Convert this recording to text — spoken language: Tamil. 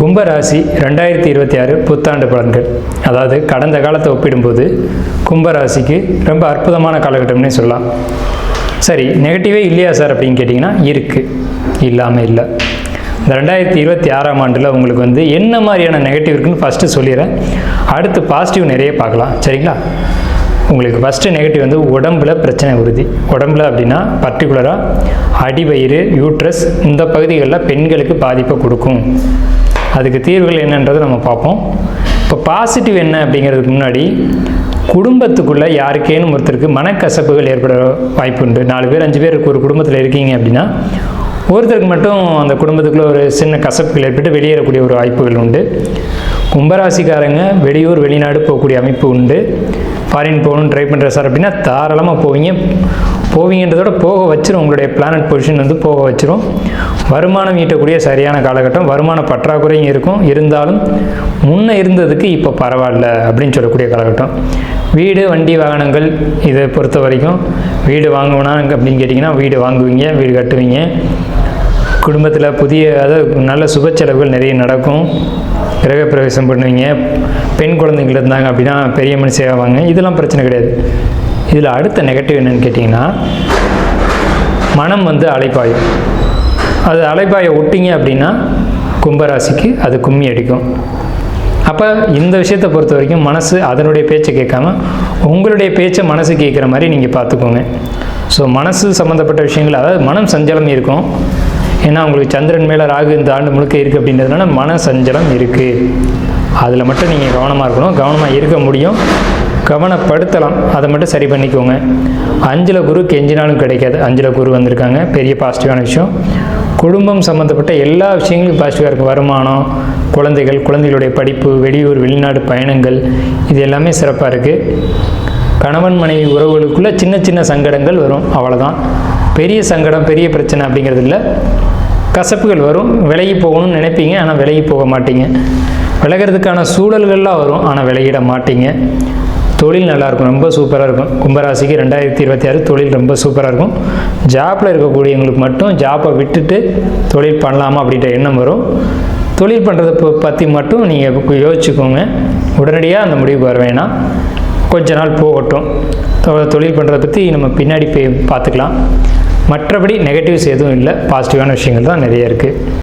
கும்பராசி 2026 புத்தாண்டு பலன்கள். அதாவது கடந்த காலத்தை ஒப்பிடும்போது கும்பராசிக்கு ரொம்ப அற்புதமான காலகட்டம்னே சொல்லலாம். சரி, நெகட்டிவே இல்லையா சார் அப்படின்னு கேட்டிங்கன்னா இருக்குது, இல்லாமல் இல்லை. இந்த 2026ஆம் ஆண்டில் உங்களுக்கு என்ன மாதிரியான நெகட்டிவ் இருக்குன்னு ஃபஸ்ட்டு சொல்லிடுறேன். அடுத்து பாசிட்டிவ் நிறைய பார்க்கலாம். சரிங்களா? உங்களுக்கு ஃபஸ்ட்டு நெகட்டிவ் உடம்புல பிரச்சனை உறுதி. உடம்புல அப்படின்னா பர்டிகுலராக அடிவயிறு, யூட்ரஸ் இந்த பகுதிகளில் பெண்களுக்கு பாதிப்பை கொடுக்கும். அதுக்கு தீர்வுகள் என்னன்றதை நம்ம பார்ப்போம். இப்போ பாசிட்டிவ் என்ன அப்படிங்கிறதுக்கு முன்னாடி, குடும்பத்துக்குள்ளே யாருக்கேனும் ஒருத்தருக்கு மனக்கசப்புகள் ஏற்பட வாய்ப்பு உண்டு. 4 பேர் 5 பேர் ஒரு குடும்பத்தில் இருக்கீங்க அப்படின்னா ஒருத்தருக்கு மட்டும் அந்த குடும்பத்துக்குள்ளே ஒரு சின்ன கசப்புகள் ஏற்பட்டு வெளியேறக்கூடிய ஒரு வாய்ப்புகள் உண்டு. கும்பராசிக்காரங்க வெளியூர் வெளிநாடு போகக்கூடிய அமைப்பு உண்டு. ஃபாரின் போகணும்னு ட்ரை பண்ணுற சார் அப்படின்னா தாராளமாக போவீங்கன்றதோட போக வச்சிரும். உங்களுடைய பிளானட் பொசிஷன் போக வச்சிரும். வருமானம் ஈட்டக்கூடிய சரியான காலகட்டம். வருமான பற்றாக்குறையும் இருக்கும், இருந்தாலும் முன்னே இருந்ததுக்கு இப்போ பரவாயில்ல அப்படின்னு சொல்லக்கூடிய காலகட்டம். வீடு, வண்டி, வாகனங்கள் இதை பொறுத்த வரைக்கும் வீடு வாங்குவேனா அப்படின்னு கேட்டிங்கன்னா வீடு வாங்குவீங்க, வீடு கட்டுவீங்க. குடும்பத்தில் அதாவது நல்ல சுப செலவுகள் நிறைய நடக்கும். கிரக பிரவேசம் பண்ணுவீங்க. பெண் குழந்தைகள் இருந்தாங்க அப்படின்னா பெரிய மனுஷி ஆவாங்க. இதெல்லாம் பிரச்சனை கிடையாது. இதில் அடுத்த நெகட்டிவ் என்னன்னு கேட்டிங்கன்னா, மனம் அலைப்பாயும். அது அலைப்பாய விட்டீங்க அப்படின்னா கும்பராசிக்கு அது கும்மி அடிக்கும். அப்போ இந்த விஷயத்தை பொறுத்த வரைக்கும் மனசு அதனுடைய பேச்சை கேட்காம உங்களுடைய பேச்சை மனசு கேட்குற மாதிரி நீங்கள் பார்த்துக்கோங்க. ஸோ மனசு சம்மந்தப்பட்ட விஷயங்கள், அதாவது மனம் சஞ்சலம் இருக்கும். ஏன்னா உங்களுக்கு சந்திரன் மேலே ராகு இந்த ஆண்டு முழுக்க இருக்குது அப்படின்றதுனால மன சஞ்சலம் இருக்குது. அதில் மட்டும் நீங்கள் கவனமாக இருக்கணும். கவனமாக இருக்க முடியும், கவனப்படுத்தலாம். அதை மட்டும் சரி பண்ணிக்கோங்க. 5ல் குரு கெஞ்சினாலும் கிடைக்காது. 5ல் குரு வந்திருக்காங்க, பெரிய பாசிட்டிவான விஷயம். குடும்பம் சம்மந்தப்பட்ட எல்லா விஷயங்களும் பாசிட்டிவாக இருக்குது. வருமானம், குழந்தைகளுடைய படிப்பு, வெளியூர் வெளிநாடு பயணங்கள், இது எல்லாமே சிறப்பாக இருக்குது. கணவன் மனைவி உறவுகளுக்குள்ளே சின்ன சின்ன சங்கடங்கள் வரும், அவ்வளோதான். பெரிய சங்கடம், பெரிய பிரச்சனை அப்படிங்கிறது இல்லை. கசப்புகள் வரும். விலகி போகணும்னு நினைப்பீங்க, ஆனால் விலகி போக மாட்டீங்க. விலகிறதுக்கான சூழல்கள்லாம் வரும், ஆனால் விலகிட மாட்டீங்க. தொழில் நல்லாயிருக்கும், ரொம்ப சூப்பராக இருக்கும். கும்பராசிக்கு 2026 தொழில் ரொம்ப சூப்பராக இருக்கும். ஜாப்பில் இருக்கக்கூடியவங்களுக்கு மட்டும் ஜாப்பை விட்டுட்டு தொழில் பண்ணலாமா அப்படின்ற எண்ணம் வரும். தொழில் பண்ணுறதை பற்றி மட்டும் நீங்கள் யோசிச்சுக்கோங்க. உடனடியாக அந்த முடிவுக்கு வர வேணாம், கொஞ்ச நாள் போகட்டும். தொழில் பண்ணுறதை பற்றி நம்ம பின்னாடி போய் பார்த்துக்கலாம். மற்றபடி நெகட்டிவ்ஸ் எதுவும் இல்லை, பாசிட்டிவான விஷயங்கள் தான் நிறைய இருக்குது.